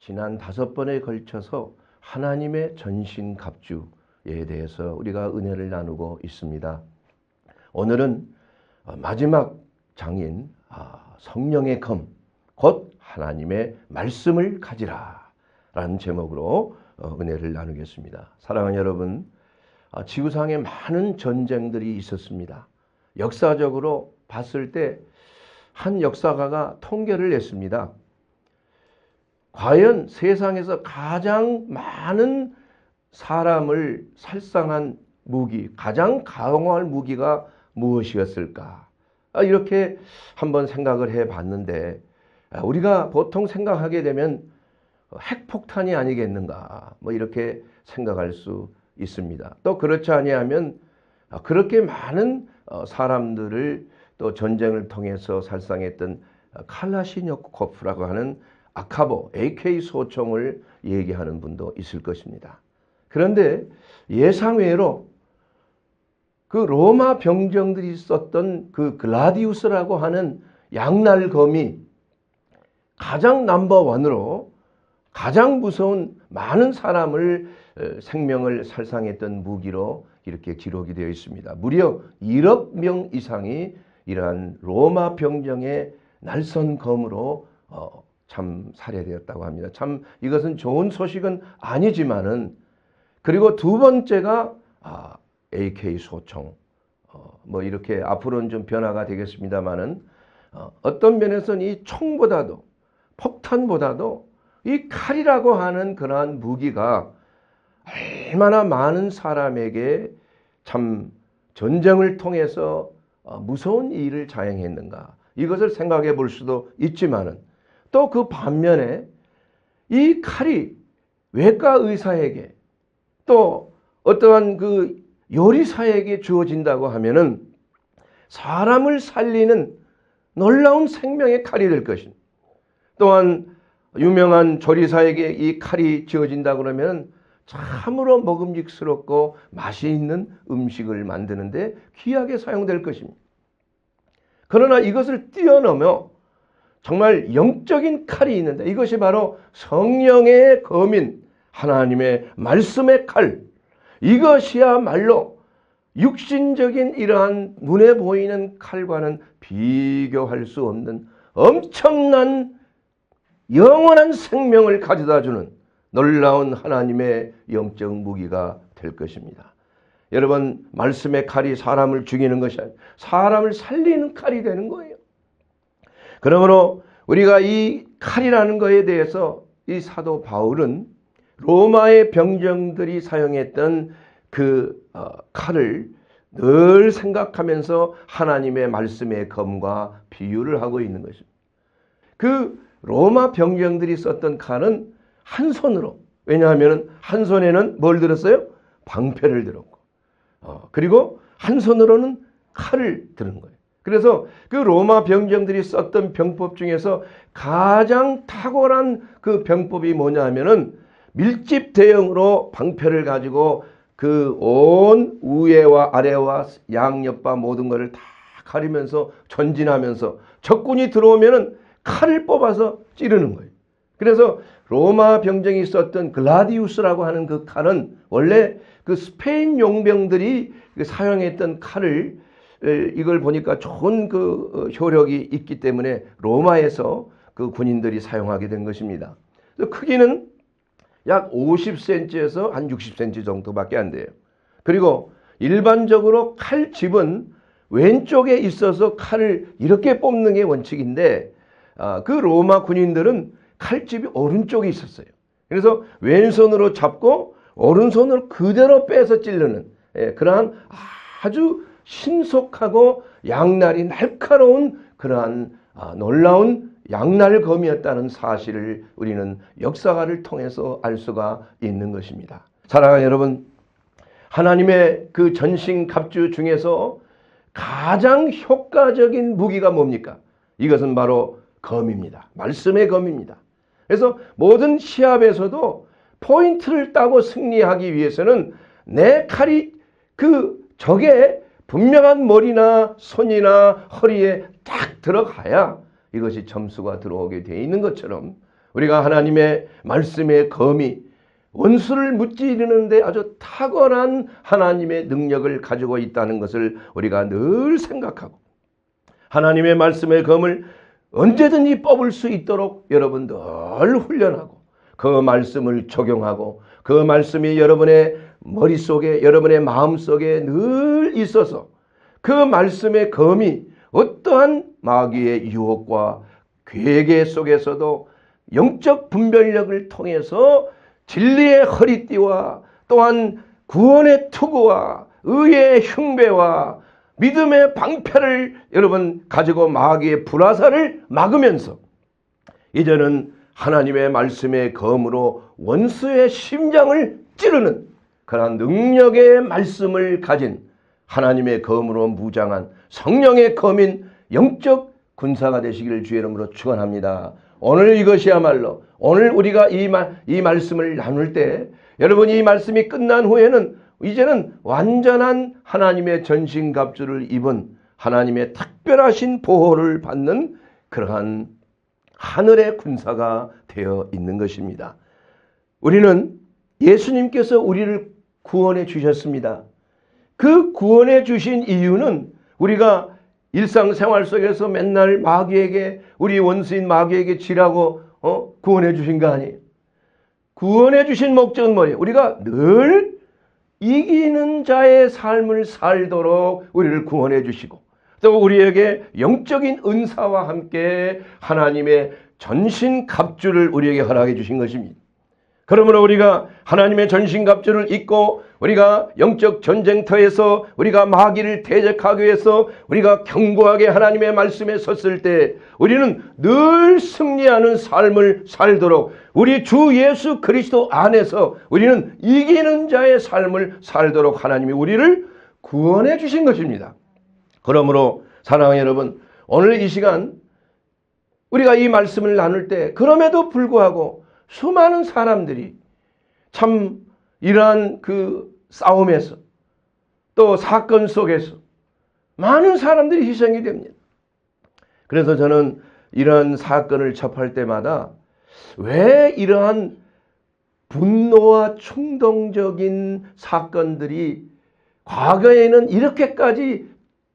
지난 5번에 걸쳐서 하나님의 전신갑주에 대해서 우리가 은혜를 나누고 있습니다. 오늘은 마지막 장인 성령의 검, 곧 하나님의 말씀을 가지라 라는 제목으로 은혜를 나누겠습니다. 사랑하는 여러분, 지구상에 많은 전쟁들이 있었습니다. 역사적으로 봤을 때 한 역사가가 통계를 냈습니다. 과연 세상에서 가장 많은 사람을 살상한 무기, 가장 강할 무기가 무엇이었을까? 이렇게 한번 생각을 해봤는데, 우리가 보통 생각하게 되면 핵폭탄이 아니겠는가, 이렇게 생각할 수 있습니다. 또 그렇지 아니하면 그렇게 많은 사람들을 또 전쟁을 통해서 살상했던 칼라시니코프라고 하는 아카보, AK 소총을 얘기하는 분도 있을 것입니다. 그런데 예상외로 그 로마 병정들이 썼던 그 글라디우스라고 하는 양날검이 가장 넘버원으로 가장 무서운 많은 사람을 생명을 살상했던 무기로 이렇게 기록이 되어 있습니다. 무려 1억 명 이상이 이러한 로마 병정의 날선검으로 참 살해되었다고 합니다. 참 이것은 좋은 소식은 아니지만은, 그리고 두 번째가 AK 소총, 이렇게 앞으로는 좀 변화가 되겠습니다만은, 어떤 면에서는 이 총보다도 폭탄보다도 이 칼이라고 하는 그러한 무기가 얼마나 많은 사람에게 참 전쟁을 통해서 무서운 일을 자행했는가, 이것을 생각해 볼 수도 있지만은, 또 그 반면에 이 칼이 외과 의사에게 또 어떠한 그 요리사에게 주어진다고 하면은 사람을 살리는 놀라운 생명의 칼이 될 것입니다. 또한 유명한 조리사에게 이 칼이 주어진다 그러면 참으로 먹음직스럽고 맛이 있는 음식을 만드는데 귀하게 사용될 것입니다. 그러나 이것을 뛰어넘어 정말 영적인 칼이 있는데, 이것이 바로 성령의 검인 하나님의 말씀의 칼, 이것이야말로 육신적인 이러한 눈에 보이는 칼과는 비교할 수 없는 엄청난 영원한 생명을 가져다주는 놀라운 하나님의 영적 무기가 될 것입니다. 여러분, 말씀의 칼이 사람을 죽이는 것이 아니라 사람을 살리는 칼이 되는 거예요. 그러므로 우리가 이 칼이라는 것에 대해서 이 사도 바울은 로마의 병정들이 사용했던 그 칼을 늘 생각하면서 하나님의 말씀의 검과 비유를 하고 있는 것입니다. 그 로마 병정들이 썼던 칼은 한 손으로, 왜냐하면 한 손에는 뭘 들었어요? 방패를 들었고, 그리고 한 손으로는 칼을 드는 거예요. 그래서 그 로마 병정들이 썼던 병법 중에서 가장 탁월한 그 병법이 뭐냐 하면은 밀집 대형으로 방패를 가지고 그 온 위에와 아래와 양옆과 모든 것을 다 가리면서 전진하면서 적군이 들어오면은 칼을 뽑아서 찌르는 거예요. 그래서 로마 병정이 썼던 글라디우스라고 하는 그 칼은 원래 그 스페인 용병들이 사용했던 칼을, 이걸 보니까 좋은 그 효력이 있기 때문에 로마에서 그 군인들이 사용하게 된 것입니다. 크기는 약 50cm에서 한 60cm 정도밖에 안 돼요. 그리고 일반적으로 칼집은 왼쪽에 있어서 칼을 이렇게 뽑는 게 원칙인데, 그 로마 군인들은 칼집이 오른쪽에 있었어요. 그래서 왼손으로 잡고 오른손으로 그대로 빼서 찌르는 그러한 아주 신속하고 양날이 날카로운 그러한 놀라운 양날검이었다는 사실을 우리는 역사가를 통해서 알 수가 있는 것입니다. 사랑하는 여러분, 하나님의 그 전신갑주 중에서 가장 효과적인 무기가 뭡니까? 이것은 바로 검입니다. 말씀의 검입니다. 그래서 모든 시합에서도 포인트를 따고 승리하기 위해서는 내 칼이 그 적의 분명한 머리나 손이나 허리에 딱 들어가야 이것이 점수가 들어오게 되어 있는 것처럼, 우리가 하나님의 말씀의 검이 원수를 무찌르는데 아주 탁월한 하나님의 능력을 가지고 있다는 것을 우리가 늘 생각하고, 하나님의 말씀의 검을 언제든지 뽑을 수 있도록 여러분 늘 훈련하고, 그 말씀을 적용하고, 그 말씀이 여러분의 머릿속에, 여러분의 마음속에 늘 있어서 그 말씀의 검이 어떠한 마귀의 유혹과 괴계 속에서도 영적 분별력을 통해서 진리의 허리띠와 또한 구원의 투구와 의의 흉배와 믿음의 방패를 여러분 가지고 마귀의 불화살을 막으면서 이제는 하나님의 말씀의 검으로 원수의 심장을 찌르는 그러한 능력의 말씀을 가진 하나님의 검으로 무장한 성령의 검인 영적 군사가 되시기를 주의 이름으로 축원합니다. 오늘 이것이야말로 오늘 우리가 이 말씀을 나눌 때 여러분 이 말씀이 끝난 후에는 이제는 완전한 하나님의 전신갑주를 입은 하나님의 특별하신 보호를 받는 그러한 하늘의 군사가 되어 있는 것입니다. 우리는 예수님께서 우리를 구원해 주셨습니다. 그 구원해 주신 이유는 우리가 일상생활 속에서 맨날 마귀에게, 우리 원수인 마귀에게 지라고 구원해 주신 거 아니에요. 구원해 주신 목적은 뭐예요? 우리가 늘 이기는 자의 삶을 살도록 우리를 구원해 주시고, 또 우리에게 영적인 은사와 함께 하나님의 전신갑주를 우리에게 허락해 주신 것입니다. 그러므로 우리가 하나님의 전신갑주를 입고 우리가 영적 전쟁터에서 우리가 마귀를 대적하기 위해서 우리가 견고하게 하나님의 말씀에 섰을 때 우리는 늘 승리하는 삶을 살도록, 우리 주 예수 그리스도 안에서 우리는 이기는 자의 삶을 살도록 하나님이 우리를 구원해 주신 것입니다. 그러므로 사랑하는 여러분, 오늘 이 시간 우리가 이 말씀을 나눌 때 그럼에도 불구하고 수많은 사람들이 참 이러한 그 싸움에서 또 사건 속에서 많은 사람들이 희생이 됩니다. 그래서 저는 이러한 사건을 접할 때마다 왜 이러한 분노와 충동적인 사건들이 과거에는 이렇게까지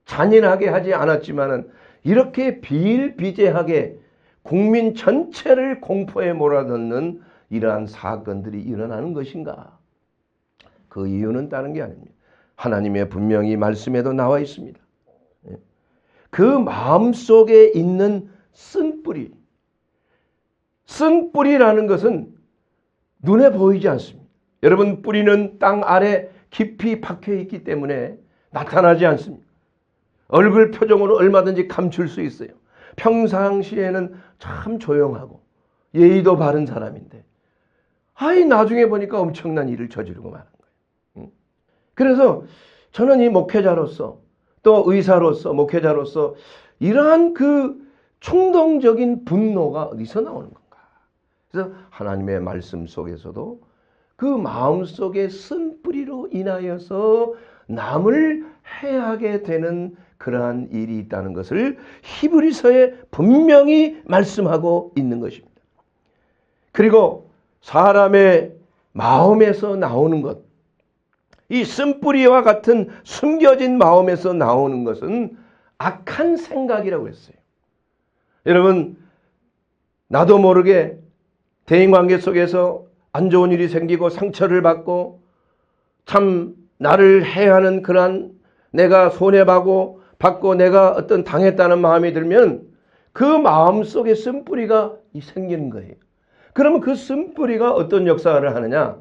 잔인하게 하지 않았지만은 이렇게 비일비재하게 국민 전체를 공포에 몰아넣는 이러한 사건들이 일어나는 것인가? 그 이유는 다른 게 아닙니다. 하나님의 분명히 말씀에도 나와 있습니다. 그 마음속에 있는 쓴뿌리, 쓴뿌리라는 것은 눈에 보이지 않습니다. 여러분, 뿌리는 땅 아래 깊이 박혀 있기 때문에 나타나지 않습니다. 얼굴 표정으로 얼마든지 감출 수 있어요. 평상시에는 참 조용하고 예의도 바른 사람인데 나중에 보니까 엄청난 일을 저지르고 마는 거예요. 그래서 저는 이 목회자로서 또 의사로서 목회자로서 이러한 그 충동적인 분노가 어디서 나오는 건가? 그래서 하나님의 말씀 속에서도 그 마음속의 쓴뿌리로 인하여서 남을 해하게 되는 그러한 일이 있다는 것을 히브리서에 분명히 말씀하고 있는 것입니다. 그리고 사람의 마음에서 나오는 것, 이 쓴뿌리와 같은 숨겨진 마음에서 나오는 것은 악한 생각이라고 했어요. 여러분, 나도 모르게 대인관계 속에서 안 좋은 일이 생기고 상처를 받고 참 나를 해하는 그러한 내가 손해받고 내가 어떤 당했다는 마음이 들면 그 마음 속에 쓴뿌리가 생기는 거예요. 그러면 그 쓴뿌리가 어떤 역사를 하느냐?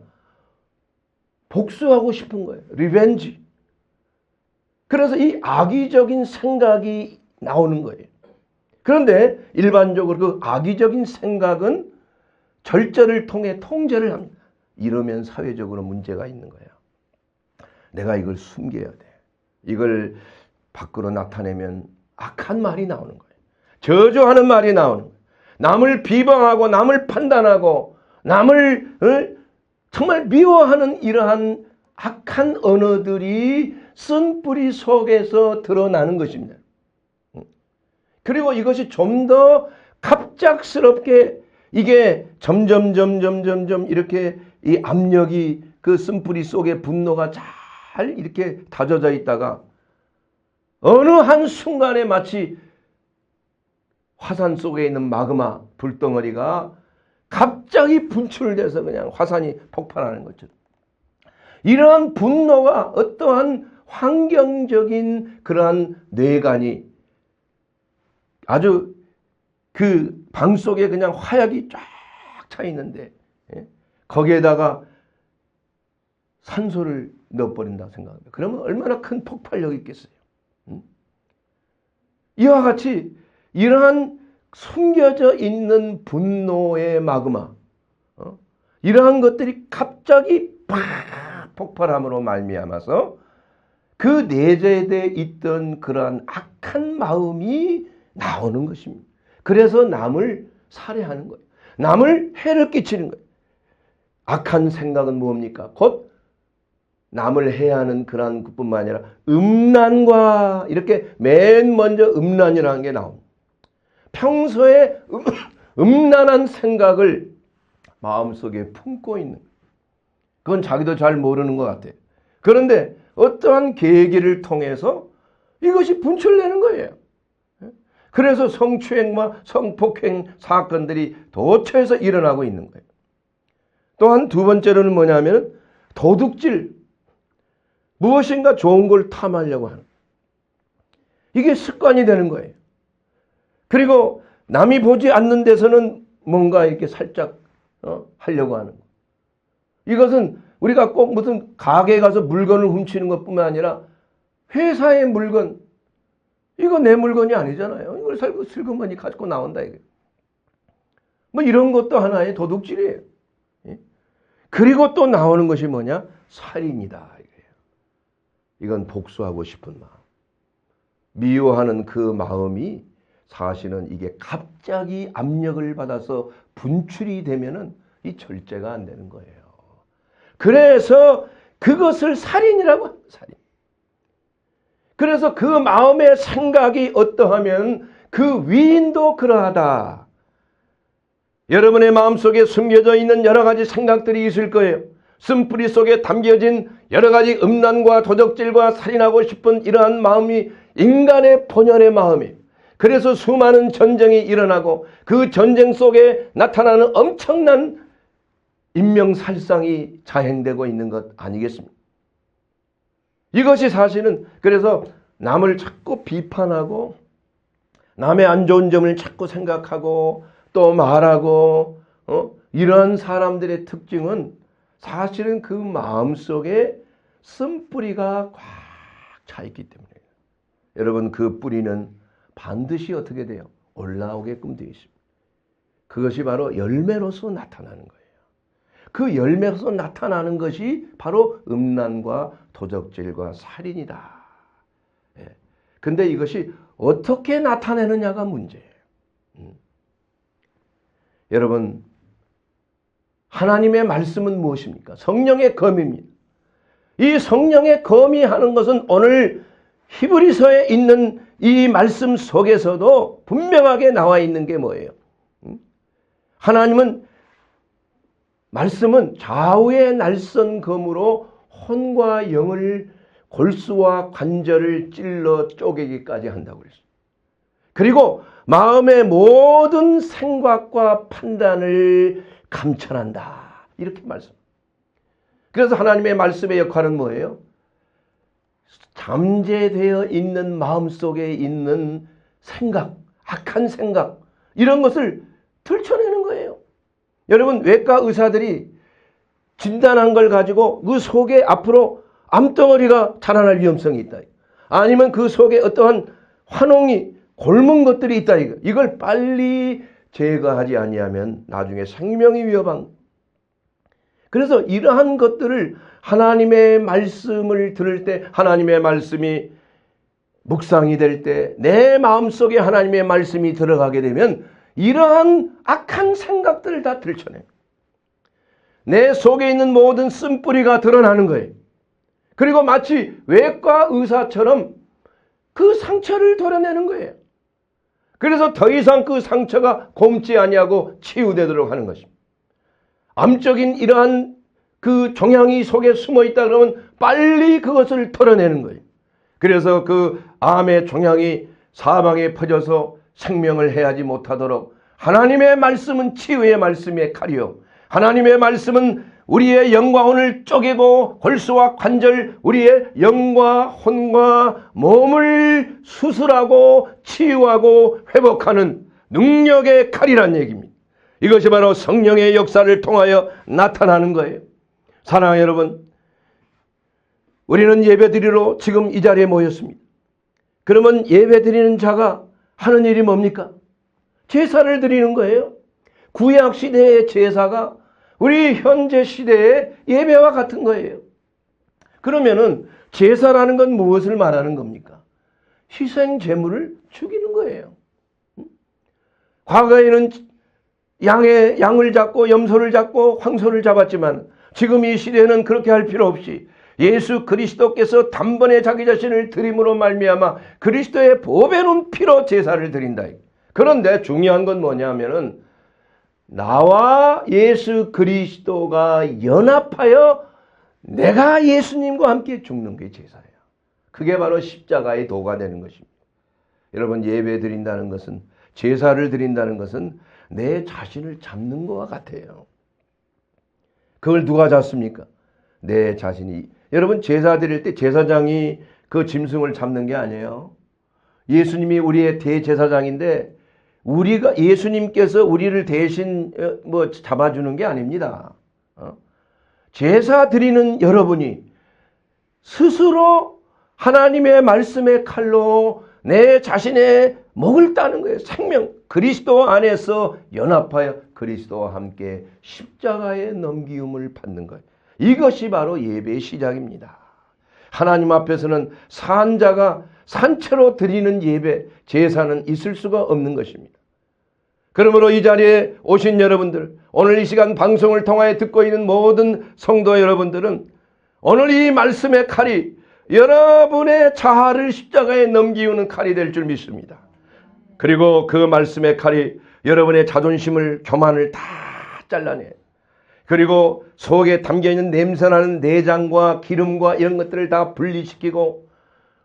복수하고 싶은 거예요. 리벤지. 그래서 이 악의적인 생각이 나오는 거예요. 그런데 일반적으로 그 악의적인 생각은 절제를 통해 통제를 합니다. 이러면 사회적으로 문제가 있는 거예요. 내가 이걸 숨겨야 돼. 이걸 밖으로 나타내면 악한 말이 나오는 거예요. 저주하는 말이 나오는 거예요. 남을 비방하고 남을 판단하고 남을 정말 미워하는 이러한 악한 언어들이 쓴뿌리 속에서 드러나는 것입니다. 그리고 이것이 좀 더 갑작스럽게 이게 점점 이렇게 이 압력이 그 쓴뿌리 속에 분노가 잘 이렇게 다져져 있다가 어느 한 순간에 마치 화산 속에 있는 마그마 불덩어리가 갑자기 분출돼서 그냥 화산이 폭발하는 것처럼 이러한 분노가 어떠한 환경적인 그러한 뇌관이 아주 그 방 속에 그냥 화약이 쫙 차 있는데 거기에다가 산소를 넣어버린다 생각합니다. 그러면 얼마나 큰 폭발력이 있겠어요. 이와 같이 이러한 숨겨져 있는 분노의 마그마 이러한 것들이 갑자기 팍 폭발함으로 말미암아서 그 내재되어 있던 그러한 악한 마음이 나오는 것입니다. 그래서 남을 살해하는 거예요. 남을 해를 끼치는 거예요. 악한 생각은 뭡니까? 곧 남을 해하는 그러한 것뿐만 아니라 음란과 이렇게 맨 먼저 음란이라는 게 나옵니다. 평소에 음란한 생각을 마음속에 품고 있는 그건 자기도 잘 모르는 것 같아요. 그런데 어떠한 계기를 통해서 이것이 분출되는 거예요. 그래서 성추행과 성폭행 사건들이 도처에서 일어나고 있는 거예요. 또한 두 번째로는 뭐냐면 도둑질, 무엇인가 좋은 걸 탐하려고 하는 이게 습관이 되는 거예요. 그리고 남이 보지 않는 데서는 뭔가 이렇게 살짝 하려고 하는 거. 이것은 우리가 꼭 무슨 가게에 가서 물건을 훔치는 것뿐만 아니라 회사의 물건, 이거 내 물건이 아니잖아요. 이걸 슬그머니 가지고 나온다 이게. 뭐 이런 것도 하나의 도둑질이에요. 그리고 또 나오는 것이 뭐냐? 살인이다. 이건 복수하고 싶은 마음. 미워하는 그 마음이 사실은 이게 갑자기 압력을 받아서 분출이 되면은 이 절제가 안 되는 거예요. 그래서 그것을 살인이라고 합니다. 살인. 그래서 그 마음의 생각이 어떠하면 그 위인도 그러하다. 여러분의 마음속에 숨겨져 있는 여러 가지 생각들이 있을 거예요. 쓴뿌리 속에 담겨진 여러 가지 음란과 도적질과 살인하고 싶은 이러한 마음이 인간의 본연의 마음이에요. 그래서 수많은 전쟁이 일어나고 그 전쟁 속에 나타나는 엄청난 인명살상이 자행되고 있는 것 아니겠습니까? 이것이 사실은 그래서 남을 자꾸 비판하고 남의 안 좋은 점을 자꾸 생각하고 또 말하고 이런 사람들의 특징은 사실은 그 마음속에 쓴뿌리가 꽉 차 있기 때문에 여러분 그 뿌리는 반드시 어떻게 돼요? 올라오게끔 되어 있습니다. 그것이 바로 열매로서 나타나는 거예요. 그 열매로서 나타나는 것이 바로 음란과 도적질과 살인이다. 근데 이것이 어떻게 나타내느냐가 문제예요. 여러분, 하나님의 말씀은 무엇입니까? 성령의 검입니다. 이 성령의 검이 하는 것은 오늘 히브리서에 있는 이 말씀 속에서도 분명하게 나와 있는 게 뭐예요? 하나님은 말씀은 좌우의 날선 검으로 혼과 영을 골수와 관절을 찔러 쪼개기까지 한다고 그랬어요. 그리고 마음의 모든 생각과 판단을 감찰한다. 이렇게 말씀. 그래서 하나님의 말씀의 역할은 뭐예요? 잠재되어 있는 마음속에 있는 생각, 악한 생각, 이런 것을 들춰내는 거예요. 여러분, 외과 의사들이 진단한 걸 가지고 그 속에 앞으로 암덩어리가 자라날 위험성이 있다. 아니면 그 속에 어떠한 환웅이 곪은 것들이 있다. 이걸 빨리 제거하지 아니하면 나중에 생명이 위험한. 그래서 이러한 것들을 하나님의 말씀을 들을 때, 하나님의 말씀이 묵상이 될 때 내 마음속에 하나님의 말씀이 들어가게 되면 이러한 악한 생각들을 다 들춰내요. 내 속에 있는 모든 쓴뿌리가 드러나는 거예요. 그리고 마치 외과 의사처럼 그 상처를 도려내는 거예요. 그래서 더 이상 그 상처가 곪지 아니하고 치유되도록 하는 것입니다. 암적인 이러한 그 종양이 속에 숨어 있다 그러면 빨리 그것을 털어내는 거예요. 그래서 그 암의 종양이 사방에 퍼져서 생명을 해하지 못하도록 하나님의 말씀은 치유의 말씀의 칼이요, 하나님의 말씀은 우리의 영과 혼을 쪼개고 골수와 관절, 우리의 영과 혼과 몸을 수술하고 치유하고 회복하는 능력의 칼이란 얘기입니다. 이것이 바로 성령의 역사를 통하여 나타나는 거예요. 사랑하는 여러분, 우리는 예배드리러 지금 이 자리에 모였습니다. 그러면 예배드리는 자가 하는 일이 뭡니까? 제사를 드리는 거예요. 구약 시대의 제사가 우리 현재 시대의 예배와 같은 거예요. 그러면은 제사라는 건 무엇을 말하는 겁니까? 희생 제물을 죽이는 거예요. 과거에는 양을 잡고 염소를 잡고 황소를 잡았지만 지금 이 시대는 그렇게 할 필요 없이 예수 그리스도께서 단번에 자기 자신을 드림으로 말미암아 그리스도의 보배로운 피로 제사를 드린다. 그런데 중요한 건 뭐냐면은 나와 예수 그리스도가 연합하여 내가 예수님과 함께 죽는 게 제사예요. 그게 바로 십자가의 도가 되는 것입니다. 여러분, 예배 드린다는 것은, 제사를 드린다는 것은 내 자신을 잡는 것과 같아요. 그걸 누가 잡습니까? 내 자신이. 여러분, 제사 드릴 때 제사장이 그 짐승을 잡는 게 아니에요. 예수님이 우리의 대제사장인데 우리가, 예수님께서 우리를 대신 잡아주는 게 아닙니다. 제사 드리는 여러분이 스스로 하나님의 말씀의 칼로 내 자신의 목을 따는 거예요. 생명, 그리스도 안에서 연합하여 그리스도와 함께 십자가에 넘기움을 받는 거예요. 이것이 바로 예배의 시작입니다. 하나님 앞에서는 산자가 산채로 드리는 예배, 제사는 있을 수가 없는 것입니다. 그러므로 이 자리에 오신 여러분들, 오늘 이 시간 방송을 통하여 듣고 있는 모든 성도 여러분들은 오늘 이 말씀의 칼이 여러분의 자아를 십자가에 넘기우는 칼이 될 줄 믿습니다. 그리고 그 말씀의 칼이 여러분의 자존심을, 교만을 다 잘라내요. 그리고 속에 담겨있는 냄새나는 내장과 기름과 이런 것들을 다 분리시키고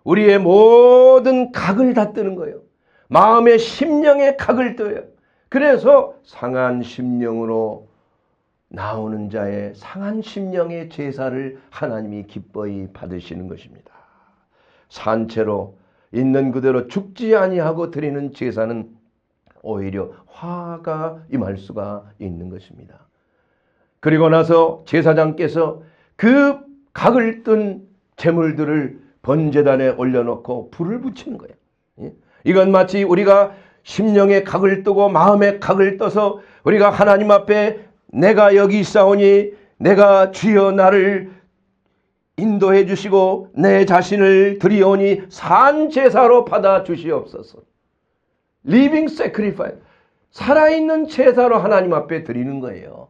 우리의 모든 각을 다 뜨는 거예요. 마음의 심령의 각을 떠요. 그래서 상한 심령으로 나오는 자의 상한 심령의 제사를 하나님이 기뻐히 받으시는 것입니다. 산채로 있는 그대로 죽지 아니하고 드리는 제사는 오히려 화가 임할 수가 있는 것입니다. 그리고 나서 제사장께서 그 각을 뜬 제물들을 번제단에 올려놓고 불을 붙이는 거예요. 이건 마치 우리가 심령의 각을 뜨고 마음의 각을 떠서 우리가 하나님 앞에 내가 여기 있사오니 내가 주여 나를 인도해 주시고 내 자신을 드리오니 산 제사로 받아 주시옵소서. Living sacrifice. 살아있는 제사로 하나님 앞에 드리는 거예요.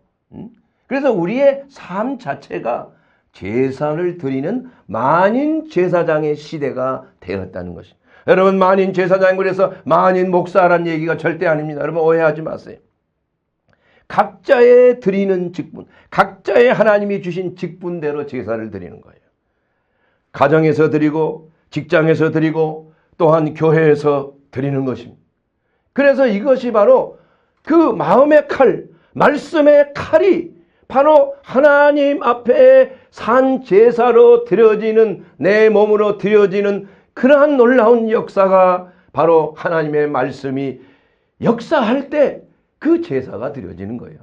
그래서 우리의 삶 자체가 제사를 드리는 만인 제사장의 시대가 되었다는 것입니다. 여러분, 만인 제사장, 그래서 만인 목사라는 얘기가 절대 아닙니다. 여러분, 오해하지 마세요. 각자의 드리는 직분, 각자의 하나님이 주신 직분대로 제사를 드리는 거예요. 가정에서 드리고 직장에서 드리고 또한 교회에서 드리는 것입니다. 그래서 이것이 바로 그 마음의 칼, 말씀의 칼이 바로 하나님 앞에 산 제사로 드려지는, 내 몸으로 드려지는 그러한 놀라운 역사가 바로 하나님의 말씀이 역사할 때 그 제사가 드려지는 거예요.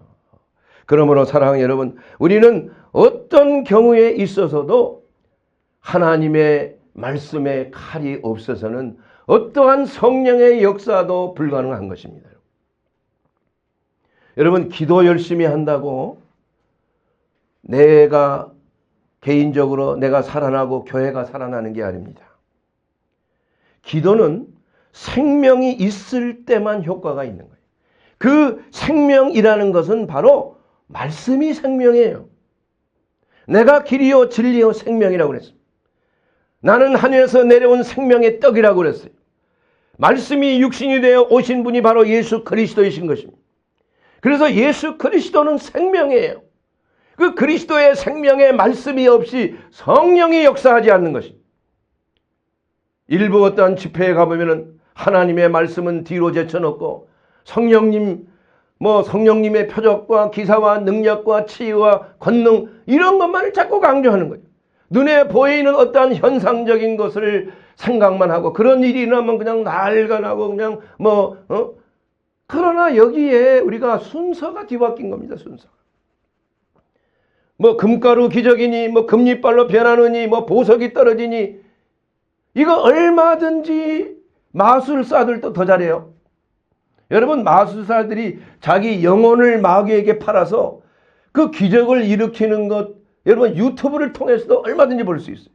그러므로 사랑하는 여러분, 우리는 어떤 경우에 있어서도 하나님의 말씀의 칼이 없어서는 어떠한 성령의 역사도 불가능한 것입니다. 여러분, 기도 열심히 한다고 내가 개인적으로 내가 살아나고 교회가 살아나는 게 아닙니다. 기도는 생명이 있을 때만 효과가 있는 거예요. 그 생명이라는 것은 바로 말씀이 생명이에요. 내가 길이요 진리요 생명이라고 그랬어요. 나는 하늘에서 내려온 생명의 떡이라고 그랬어요. 말씀이 육신이 되어 오신 분이 바로 예수 그리스도이신 것입니다. 그래서 예수 그리스도는 생명이에요. 그 그리스도의 생명의 말씀이 없이 성령이 역사하지 않는 것입니다. 일부 어떠한 집회에 가보면은 하나님의 말씀은 뒤로 제쳐놓고 성령님의 표적과 기사와 능력과 치유와 권능 이런 것만을 자꾸 강조하는 거예요. 눈에 보이는 어떠한 현상적인 것을 생각만 하고 그런 일이 일어나면 그냥 날간하고 그냥 그러나 여기에 우리가 순서가 뒤바뀐 겁니다. 순서. 금가루 기적이니 금리빨로 변하느니 보석이 떨어지니 이거 얼마든지 마술사들도 더 잘해요. 여러분 마술사들이 자기 영혼을 마귀에게 팔아서 그 기적을 일으키는 것 여러분 유튜브를 통해서도 얼마든지 볼 수 있어요.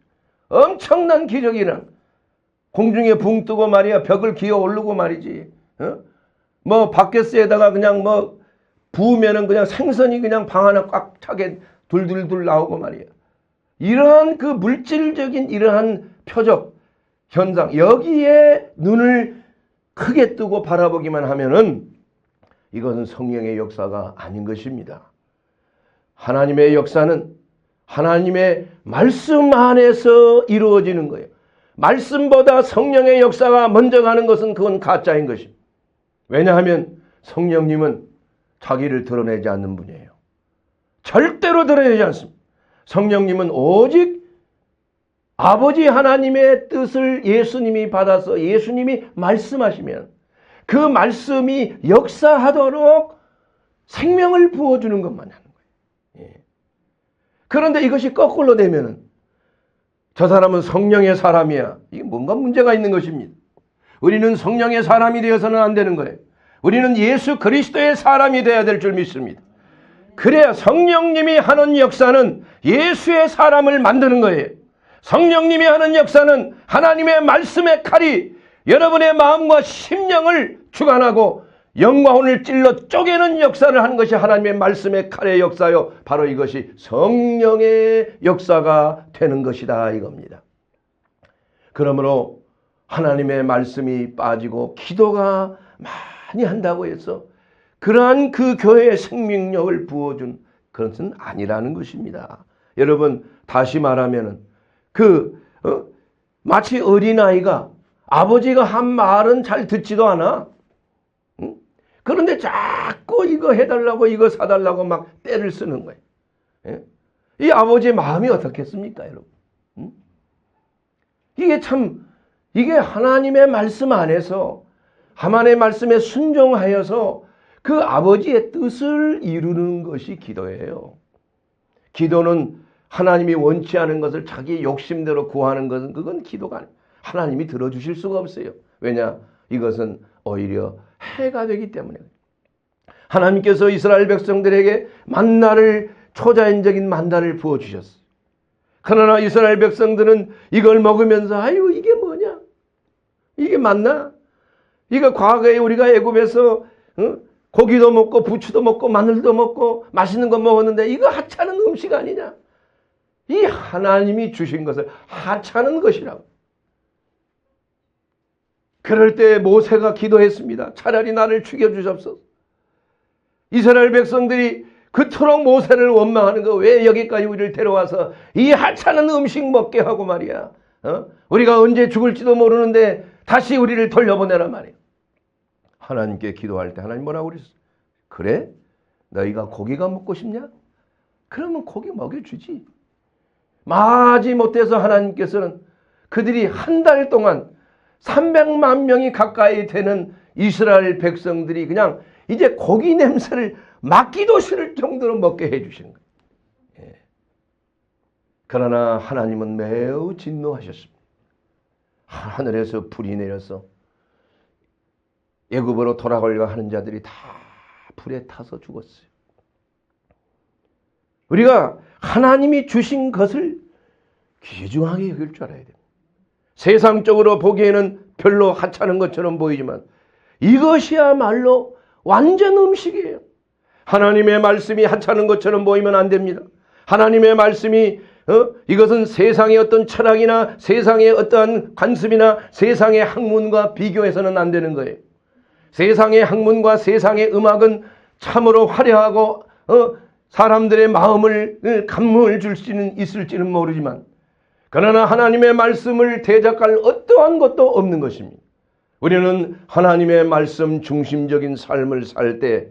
엄청난 기적이란 공중에 붕 뜨고 말이야 벽을 기어 오르고 말이지. 바켓스에다가 그냥 부으면은 그냥 생선이 그냥 방 하나 꽉 차게 둘둘둘 나오고 말이야. 이러한 그 물질적인 이러한 표적 현상 여기에 눈을 크게 뜨고 바라보기만 하면은 이것은 성령의 역사가 아닌 것입니다. 하나님의 역사는 하나님의 말씀 안에서 이루어지는 거예요. 말씀보다 성령의 역사가 먼저 가는 것은 그건 가짜인 것입니다. 왜냐하면 성령님은 자기를 드러내지 않는 분이에요. 절대로 드러내지 않습니다. 성령님은 오직 아버지 하나님의 뜻을 예수님이 받아서 예수님이 말씀하시면 그 말씀이 역사하도록 생명을 부어주는 것만 하는 거예요. 그런데 이것이 거꾸로 되면은 저 사람은 성령의 사람이야. 이게 뭔가 문제가 있는 것입니다. 우리는 성령의 사람이 되어서는 안 되는 거예요. 우리는 예수 그리스도의 사람이 되어야 될 줄 믿습니다. 그래야 성령님이 하는 역사는 예수의 사람을 만드는 거예요. 성령님이 하는 역사는 하나님의 말씀의 칼이 여러분의 마음과 심령을 주관하고 영과 혼을 찔러 쪼개는 역사를 하는 것이 하나님의 말씀의 칼의 역사요. 바로 이것이 성령의 역사가 되는 것이다 이겁니다. 그러므로 하나님의 말씀이 빠지고 기도가 많이 한다고 해서 그러한 그 교회의 생명력을 부어준 그것은 아니라는 것입니다. 여러분 다시 말하면 마치 어린아이가 아버지가 한 말은 잘 듣지도 않아. 응? 그런데 자꾸 이거 해달라고 이거 사달라고 막 떼를 쓰는 거예요. 예? 이 아버지의 마음이 어떻겠습니까 여러분? 응? 이게 하나님의 말씀 안에서 하나님의 말씀에 순종하여서 그 아버지의 뜻을 이루는 것이 기도예요. 기도는 하나님이 원치 않은 것을 자기 욕심대로 구하는 것은 그건 기도가 아니에요. 하나님이 들어주실 수가 없어요. 왜냐? 이것은 오히려 해가 되기 때문에. 하나님께서 이스라엘 백성들에게 초자연적인 만나를 부어주셨어요. 그러나 이스라엘 백성들은 이걸 먹으면서 아유 이게 뭐냐? 이게 맞나? 이거 과거에 우리가 애굽에서 고기도 먹고 부추도 먹고 마늘도 먹고 맛있는 거 먹었는데 이거 하찮은 음식 아니냐? 이 하나님이 주신 것을 하찮은 것이라고. 그럴 때 모세가 기도했습니다. 차라리 나를 죽여주십소서. 이스라엘 백성들이 그토록 모세를 원망하는 거 왜 여기까지 우리를 데려와서 이 하찮은 음식 먹게 하고 말이야. 우리가 언제 죽을지도 모르는데 다시 우리를 돌려보내란 말이에요. 하나님께 기도할 때 하나님 뭐라고 그랬어? 그래? 너희가 고기가 먹고 싶냐? 그러면 고기 먹여주지. 마지 못해서 하나님께서는 그들이 한 달 동안 300만 명이 가까이 되는 이스라엘 백성들이 그냥 이제 고기 냄새를 맡기도 싫을 정도로 먹게 해주시는 거예요. 예. 그러나 하나님은 매우 진노하셨습니다. 하늘에서 불이 내려서 애굽으로 돌아가려고 하는 자들이 다 불에 타서 죽었어요. 우리가 하나님이 주신 것을 귀중하게 여길 줄 알아야 됩니다. 세상적으로 보기에는 별로 하찮은 것처럼 보이지만 이것이야말로 완전 음식이에요. 하나님의 말씀이 하찮은 것처럼 보이면 안 됩니다. 하나님의 말씀이 이것은 세상의 어떤 철학이나 세상의 어떠한 관습이나 세상의 학문과 비교해서는 안 되는 거예요. 세상의 학문과 세상의 음악은 참으로 화려하고 사람들의 마음을 감흥을 줄 수는 있을지는 모르지만, 그러나 하나님의 말씀을 대적할 어떠한 것도 없는 것입니다. 우리는 하나님의 말씀 중심적인 삶을 살 때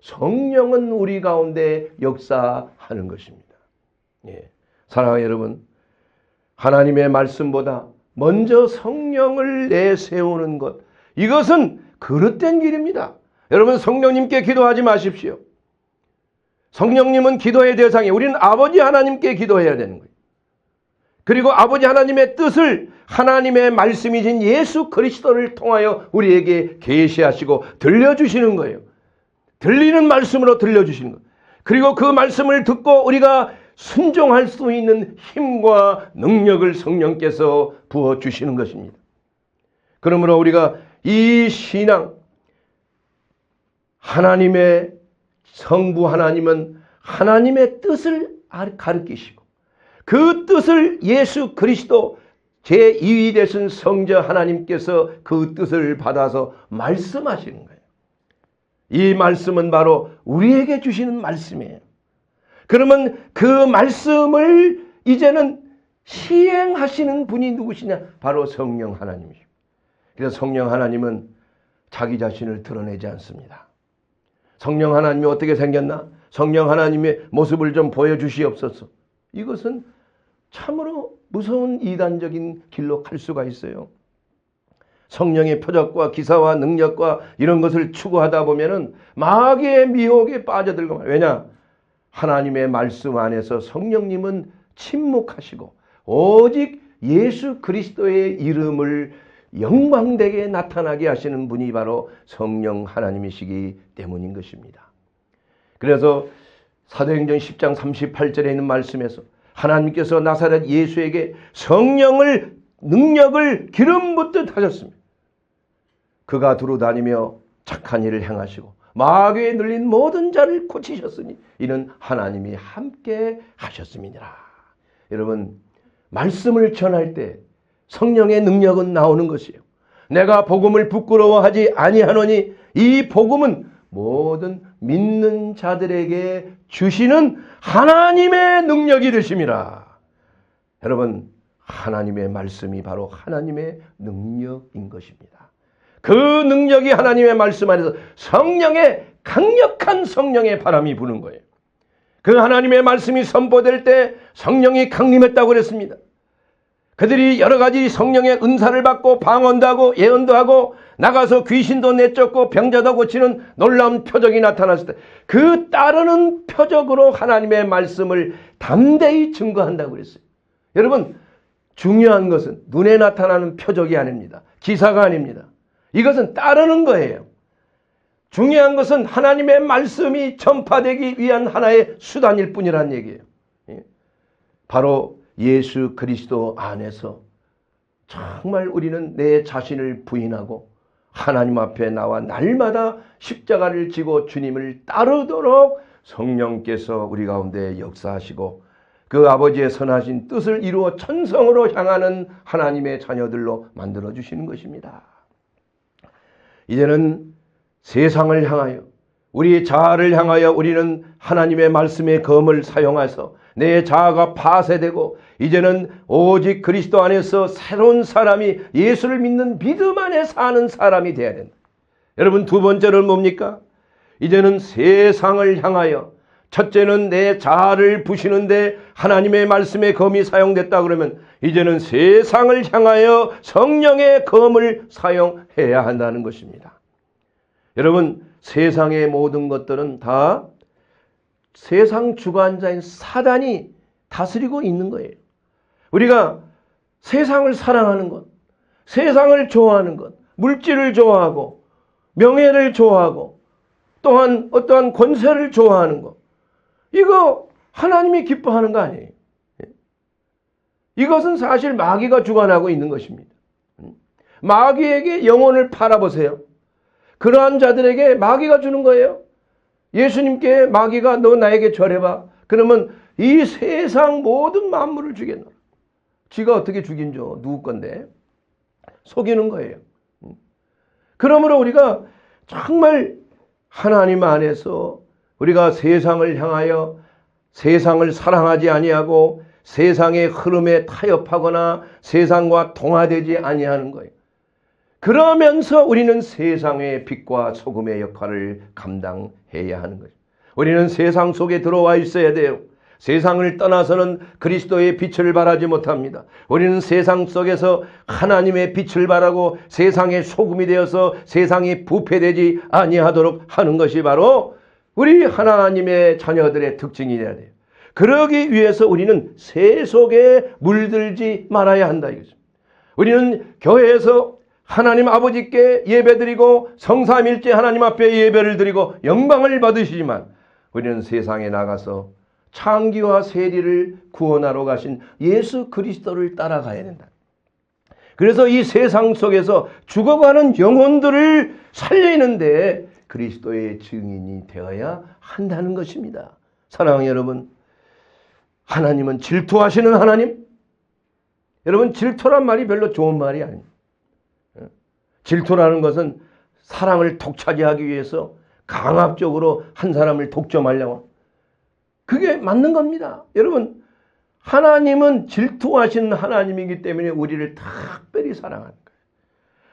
성령은 우리 가운데 역사하는 것입니다. 예. 사랑하는 여러분, 하나님의 말씀보다 먼저 성령을 내세우는 것, 이것은 그릇된 길입니다. 여러분, 성령님께 기도하지 마십시오. 성령님은 기도의 대상이에요. 우리는 아버지 하나님께 기도해야 되는 거예요. 그리고 아버지 하나님의 뜻을 하나님의 말씀이신 예수 그리스도를 통하여 우리에게 계시하시고 들려주시는 거예요. 들리는 말씀으로 들려주시는 거예요. 그리고 그 말씀을 듣고 우리가 순종할 수 있는 힘과 능력을 성령께서 부어주시는 것입니다. 그러므로 우리가 이 신앙, 하나님의 성부 하나님은 하나님의 뜻을 가르치시고 그 뜻을 예수 그리스도 제2위 되신 성자 하나님께서 그 뜻을 받아서 말씀하시는 거예요. 이 말씀은 바로 우리에게 주시는 말씀이에요. 그러면 그 말씀을 이제는 시행하시는 분이 누구시냐? 바로 성령 하나님이죠. 그래서 성령 하나님은 자기 자신을 드러내지 않습니다. 성령 하나님이 어떻게 생겼나? 성령 하나님의 모습을 좀 보여주시옵소서. 이것은 참으로 무서운 이단적인 길로 갈 수가 있어요. 성령의 표적과 기사와 능력과 이런 것을 추구하다 보면은 마귀의 미혹에 빠져들고 말이에요. 왜냐? 하나님의 말씀 안에서 성령님은 침묵하시고 오직 예수 그리스도의 이름을 영광되게 나타나게 하시는 분이 바로 성령 하나님이시기 때문인 것입니다. 그래서 사도행전 10장 38절에 있는 말씀에서 하나님께서 나사렛 예수에게 성령을 능력을 기름 붓듯 하셨습니다. 그가 두루 다니며 착한 일을 행하시고 마귀에 눌린 모든 자를 고치셨으니 이는 하나님이 함께 하셨음이니라. 여러분, 말씀을 전할 때 성령의 능력은 나오는 것이에요. 내가 복음을 부끄러워하지 아니하노니 이 복음은 모든 믿는 자들에게 주시는 하나님의 능력이 되심이라. 여러분, 하나님의 말씀이 바로 하나님의 능력인 것입니다. 그 능력이 하나님의 말씀 안에서 성령의 강력한 성령의 바람이 부는 거예요. 그 하나님의 말씀이 선포될 때 성령이 강림했다고 그랬습니다. 그들이 여러 가지 성령의 은사를 받고 방언도 하고 예언도 하고 나가서 귀신도 내쫓고 병자도 고치는 놀라운 표적이 나타났을 때 그 따르는 표적으로 하나님의 말씀을 담대히 증거한다고 그랬어요. 여러분, 중요한 것은 눈에 나타나는 표적이 아닙니다. 기사가 아닙니다. 이것은 따르는 거예요. 중요한 것은 하나님의 말씀이 전파되기 위한 하나의 수단일 뿐이라는 얘기예요. 바로 예수 그리스도 안에서 정말 우리는 내 자신을 부인하고 하나님 앞에 나와 날마다 십자가를 지고 주님을 따르도록 성령께서 우리 가운데 역사하시고 그 아버지의 선하신 뜻을 이루어 천성으로 향하는 하나님의 자녀들로 만들어주시는 것입니다. 이제는 세상을 향하여 우리 자아를 향하여 우리는 하나님의 말씀의 검을 사용해서 내 자아가 파쇄되고 이제는 오직 그리스도 안에서 새로운 사람이 예수를 믿는 믿음 안에 사는 사람이 되어야 된다. 여러분, 두 번째는 뭡니까? 이제는 세상을 향하여 첫째는 내 자아를 부시는데 하나님의 말씀의 검이 사용됐다 그러면 이제는 세상을 향하여 성령의 검을 사용해야 한다는 것입니다. 여러분, 세상의 모든 것들은 다 세상 주관자인 사단이 다스리고 있는 거예요. 우리가 세상을 사랑하는 것, 세상을 좋아하는 것, 물질을 좋아하고 명예를 좋아하고 또한 어떠한 권세를 좋아하는 것, 이거 하나님이 기뻐하는 거 아니에요. 이것은 사실 마귀가 주관하고 있는 것입니다. 마귀에게 영혼을 팔아보세요. 그러한 자들에게 마귀가 주는 거예요. 예수님께 마귀가 너 나에게 절해봐. 그러면 이 세상 모든 만물을 주겠노라. 지가 어떻게 죽인죠? 누구 건데? 속이는 거예요. 그러므로 우리가 정말 하나님 안에서 우리가 세상을 향하여 세상을 사랑하지 아니하고 세상의 흐름에 타협하거나 세상과 동화되지 아니하는 거예요. 그러면서 우리는 세상의 빛과 소금의 역할을 감당해야 하는 거예요. 우리는 세상 속에 들어와 있어야 돼요. 세상을 떠나서는 그리스도의 빛을 발하지 못합니다. 우리는 세상 속에서 하나님의 빛을 발하고 세상의 소금이 되어서 세상이 부패되지 아니하도록 하는 것이 바로 우리 하나님의 자녀들의 특징이 되어야 돼요. 그러기 위해서 우리는 새 속에 물들지 말아야 한다 이거죠. 우리는 교회에서 하나님 아버지께 예배드리고 성삼일째 하나님 앞에 예배를 드리고 영광을 받으시지만 우리는 세상에 나가서 창기와 세리를 구원하러 가신 예수 그리스도를 따라가야 된다. 그래서 이 세상 속에서 죽어가는 영혼들을 살리는데 그리스도의 증인이 되어야 한다는 것입니다. 사랑하는 여러분, 하나님은 질투하시는 하나님? 여러분, 질투란 말이 별로 좋은 말이 아닙니다. 질투라는 것은 사랑을 독차지하기 위해서 강압적으로 한 사람을 독점하려고, 그게 맞는 겁니다. 여러분, 하나님은 질투하시는 하나님이기 때문에 우리를 특별히 사랑하는 거예요.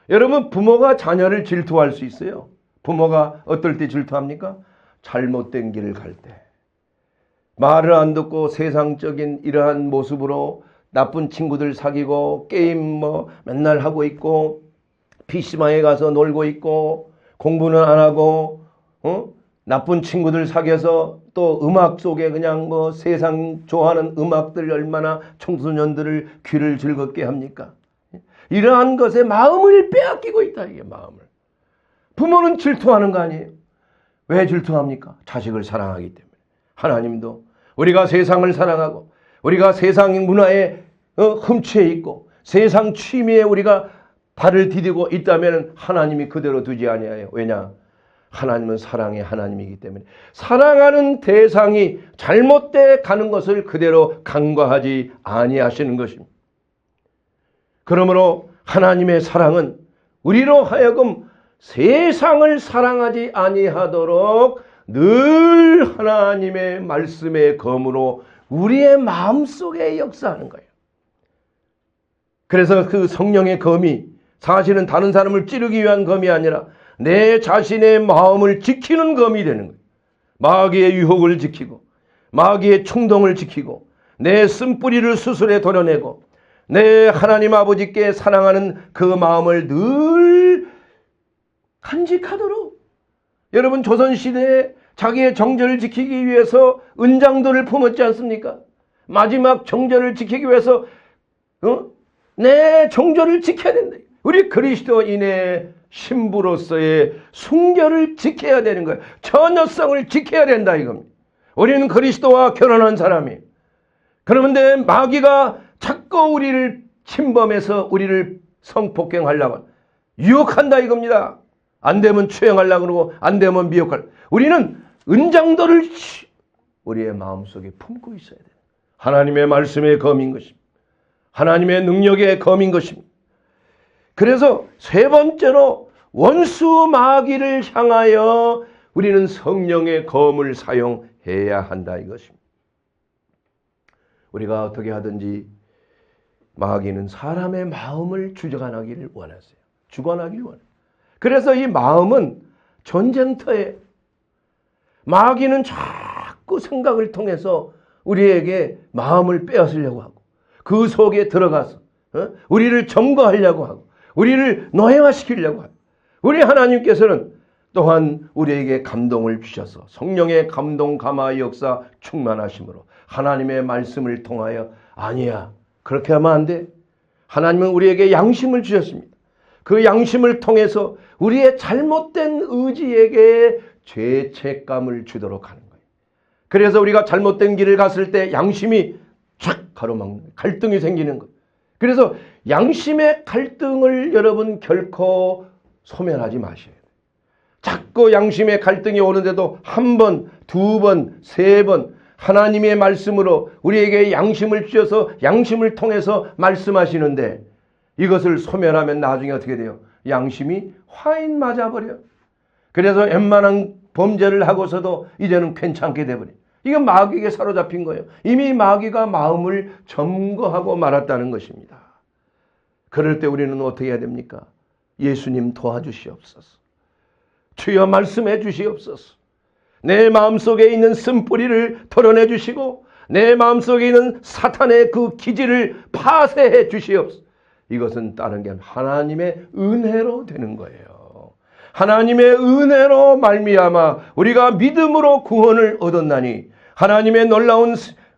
여러분, 부모가 자녀를 질투할 수 있어요. 부모가 어떨 때 질투합니까? 잘못된 길을 갈 때. 말을 안 듣고 세상적인 이러한 모습으로 나쁜 친구들 사귀고 게임 맨날 하고 있고 PC방에 가서 놀고 있고 공부는 안 하고 나쁜 친구들 사귀어서 또 음악 속에 그냥 세상 좋아하는 음악들 얼마나 청소년들을 귀를 즐겁게 합니까? 이러한 것에 마음을 빼앗기고 있다, 이게 마음을. 부모는 질투하는 거 아니에요? 왜 질투합니까? 자식을 사랑하기 때문에. 하나님도 우리가 세상을 사랑하고 우리가 세상 문화에 흠취해 있고 세상 취미에 우리가 발을 디디고 있다면 하나님이 그대로 두지 아니하여. 왜냐? 하나님은 사랑의 하나님이기 때문에 사랑하는 대상이 잘못돼 가는 것을 그대로 간과하지 아니하시는 것입니다. 그러므로 하나님의 사랑은 우리로 하여금 세상을 사랑하지 아니하도록 늘 하나님의 말씀의 검으로 우리의 마음속에 역사하는 거예요. 그래서 그 성령의 검이 사실은 다른 사람을 찌르기 위한 검이 아니라 내 자신의 마음을 지키는 검이 되는 거예요. 마귀의 유혹을 지키고 마귀의 충동을 지키고 내 쓴뿌리를 수술해 도려내고 내 하나님 아버지께 사랑하는 그 마음을 늘 간직하도록. 여러분, 조선시대에 자기의 정절을 지키기 위해서 은장도를 품었지 않습니까? 마지막 정절을 지키기 위해서 내 정절을 지켜야 된다. 우리 그리스도인의 신부로서의 순결을 지켜야 되는 거예요. 처녀성을 지켜야 된다 이겁니다. 우리는 그리스도와 결혼한 사람이. 그런데 마귀가 자꾸 우리를 침범해서 우리를 성폭행하려고 유혹한다 이겁니다. 안 되면 추행하려고 그러고 안 되면 미혹할. 우리는 은장도를 우리의 마음속에 품고 있어야 돼요. 하나님의 말씀의 검인 것입니다. 하나님의 능력의 검인 것입니다. 그래서 세 번째로 원수 마귀를 향하여 우리는 성령의 검을 사용해야 한다 이것입니다. 우리가 어떻게 하든지 마귀는 사람의 마음을 주관하기를 원하세요. 주관하기를 원해요. 그래서 이 마음은 전쟁터예요. 마귀는 자꾸 생각을 통해서 우리에게 마음을 빼앗으려고 하고 그 속에 들어가서 우리를 점거하려고 하고 우리를 노예화시키려고 하고, 우리 하나님께서는 또한 우리에게 감동을 주셔서 성령의 감동 감화 역사 충만하심으로 하나님의 말씀을 통하여 아니야, 그렇게 하면 안 돼. 하나님은 우리에게 양심을 주셨습니다. 그 양심을 통해서 우리의 잘못된 의지에게 죄책감을 주도록 하는 거예요. 그래서 우리가 잘못된 길을 갔을 때 양심이 촥 가로막는 갈등이 생기는 거예요. 그래서 양심의 갈등을 여러분 결코 소멸하지 마셔야 돼요. 자꾸 양심의 갈등이 오는데도 한 번, 두 번, 세 번 하나님의 말씀으로 우리에게 양심을 주셔서 양심을 통해서 말씀하시는데 이것을 소멸하면 나중에 어떻게 돼요? 양심이 화인 맞아버려. 그래서 웬만한 범죄를 하고서도 이제는 괜찮게 돼버려. 이건 마귀에게 사로잡힌 거예요. 이미 마귀가 마음을 점거하고 말았다는 것입니다. 그럴 때 우리는 어떻게 해야 됩니까? 예수님 도와주시옵소서. 주여 말씀해 주시옵소서. 내 마음속에 있는 쓴뿌리를 털어내 주시고 내 마음속에 있는 사탄의 그 기질을 파쇄해 주시옵소서. 이것은 다른 게 아니라 하나님의 은혜로 되는 거예요. 하나님의 은혜로 말미암아 우리가 믿음으로 구원을 얻었나니 하나님의 놀라운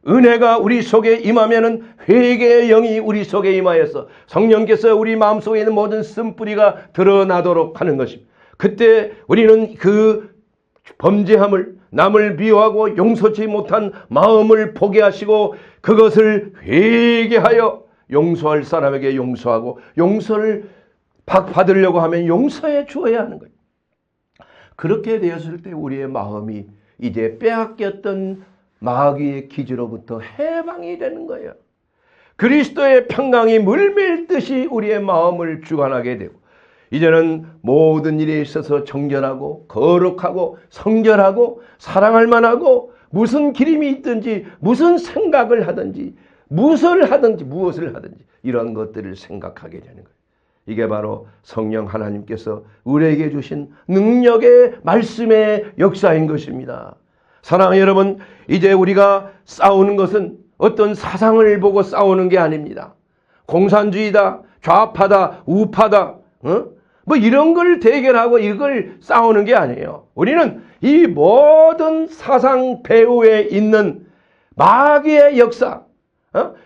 은혜가 우리 속에 임하면은 회개의 영이 우리 속에 임하여서 성령께서 우리 마음속에 있는 모든 쓴뿌리가 드러나도록 하는 것입니다. 그때 우리는 그 범죄함을 남을 미워하고 용서치 못한 마음을 포기하시고 그것을 회개하여 용서할 사람에게 용서하고 용서를 받으려고 하면 용서해 주어야 하는 거예요. 그렇게 되었을 때 우리의 마음이 이제 빼앗겼던 마귀의 기지로부터 해방이 되는 거예요. 그리스도의 평강이 물밀듯이 우리의 마음을 주관하게 되고 이제는 모든 일에 있어서 정결하고 거룩하고 성결하고 사랑할 만하고 무슨 기림이 있든지 무슨 생각을 하든지 무엇을 하든지 이런 것들을 생각하게 되는 거예요. 이게 바로 성령 하나님께서 우리에게 주신 능력의 말씀의 역사인 것입니다. 사랑하는 여러분, 이제 우리가 싸우는 것은 어떤 사상을 보고 싸우는 게 아닙니다. 공산주의다, 좌파다, 우파다, 뭐 이런 걸 대결하고 이걸 싸우는 게 아니에요. 우리는 이 모든 사상 배후에 있는 마귀의 역사,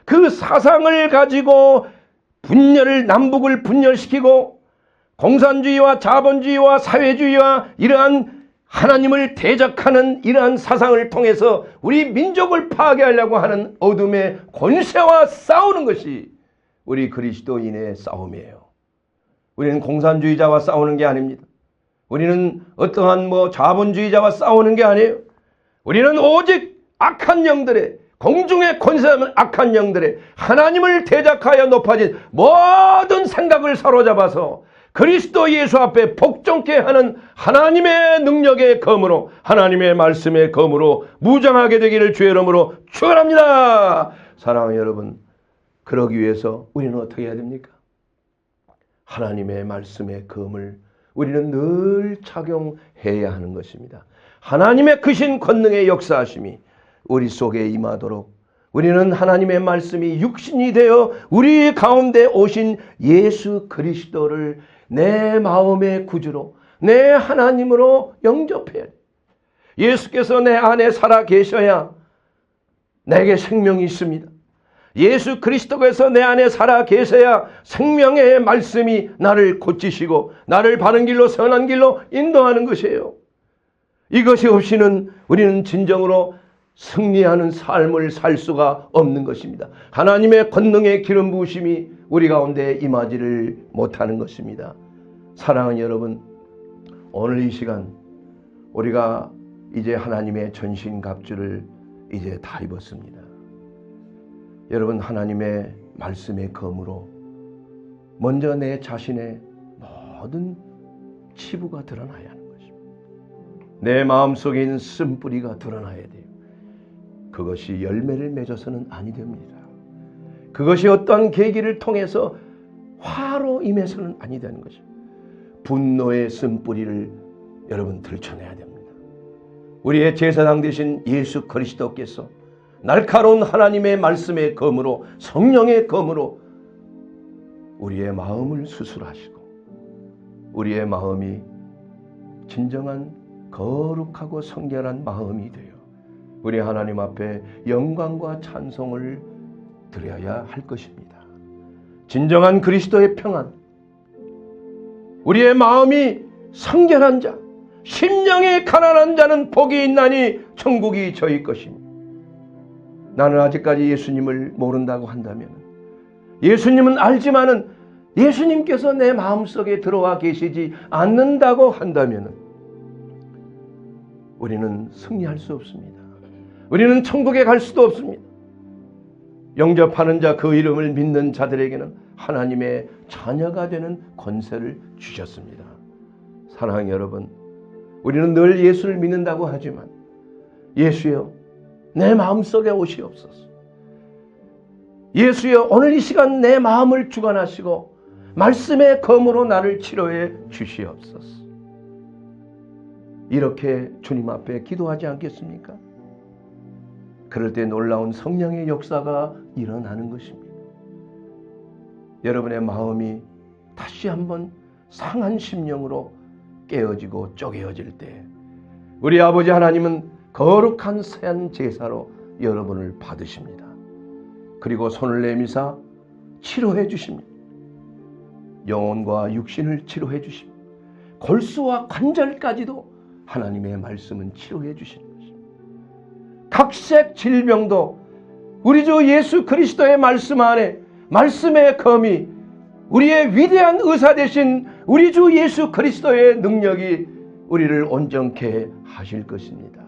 그 사상을 가지고 남북을 분열시키고 공산주의와 자본주의와 사회주의와 이러한 하나님을 대적하는 이러한 사상을 통해서 우리 민족을 파괴하려고 하는 어둠의 권세와 싸우는 것이 우리 그리스도인의 싸움이에요. 우리는 공산주의자와 싸우는 게 아닙니다. 우리는 어떠한 자본주의자와 싸우는 게 아니에요. 우리는 오직 악한 영들의 공중의 권세하는 악한 영들의 하나님을 대적하여 높아진 모든 생각을 사로잡아서 그리스도 예수 앞에 복종케 하는 하나님의 능력의 검으로 하나님의 말씀의 검으로 무장하게 되기를 주의 이름으로 축원합니다. 사랑하는 여러분, 그러기 위해서 우리는 어떻게 해야 됩니까? 하나님의 말씀의 검을 우리는 늘 착용해야 하는 것입니다. 하나님의 크신 권능의 역사하심이 우리 속에 임하도록 우리는 하나님의 말씀이 육신이 되어 우리 가운데 오신 예수 그리스도를 내 마음의 구주로 내 하나님으로 영접해야 돼. 예수께서 내 안에 살아 계셔야 내게 생명이 있습니다. 예수 그리스도께서 내 안에 살아 계셔야 생명의 말씀이 나를 고치시고 나를 바른 길로 선한 길로 인도하는 것이에요. 이것이 없이는 우리는 진정으로 승리하는 삶을 살 수가 없는 것입니다. 하나님의 권능의 기름 부으심이 우리 가운데 임하지를 못하는 것입니다. 사랑하는 여러분, 오늘 이 시간 우리가 이제 하나님의 전신갑주를 이제 다 입었습니다. 여러분, 하나님의 말씀의 검으로 먼저 내 자신의 모든 치부가 드러나야 하는 것입니다. 내 마음속에 있는 쓴뿌리가 드러나야 돼요. 그것이 열매를 맺어서는 아니 됩니다. 그것이 어떤 계기를 통해서 화로 임해서는 아니 되는 것입니다. 분노의 쓴뿌리를 여러분 들춰내야 됩니다. 우리의 제사장 되신 예수 그리스도께서 날카로운 하나님의 말씀의 검으로 성령의 검으로 우리의 마음을 수술하시고 우리의 마음이 진정한 거룩하고 성결한 마음이 되어 우리 하나님 앞에 영광과 찬송을 드려야 할 것입니다. 진정한 그리스도의 평안, 우리의 마음이 성결한 자, 심령이 가난한 자는 복이 있나니 천국이 저희 것입니다. 나는 아직까지 예수님을 모른다고 한다면, 예수님은 알지만은 예수님께서 내 마음속에 들어와 계시지 않는다고 한다면 우리는 승리할 수 없습니다. 우리는 천국에 갈 수도 없습니다. 영접하는 자, 그 이름을 믿는 자들에게는 하나님의 자녀가 되는 권세를 주셨습니다. 사랑하는 여러분, 우리는 늘 예수를 믿는다고 하지만 예수여 내 마음속에 오시옵소서. 예수여 오늘 이 시간 내 마음을 주관하시고 말씀의 검으로 나를 치료해 주시옵소서. 이렇게 주님 앞에 기도하지 않겠습니까? 그럴 때 놀라운 성령의 역사가 일어나는 것입니다. 여러분의 마음이 다시 한번 상한 심령으로 깨어지고 쪼개어질 때 우리 아버지 하나님은 거룩한 새 제사로 여러분을 받으십니다. 그리고 손을 내미사 치료해 주십니다. 영혼과 육신을 치료해 주십니다. 골수와 관절까지도 하나님의 말씀은 치료해 주시는 것입니다. 각색 질병도 우리 주 예수 그리스도의 말씀 안에 말씀의 검이 우리의 위대한 의사 되신 우리 주 예수 그리스도의 능력이 우리를 온전케 하실 것입니다.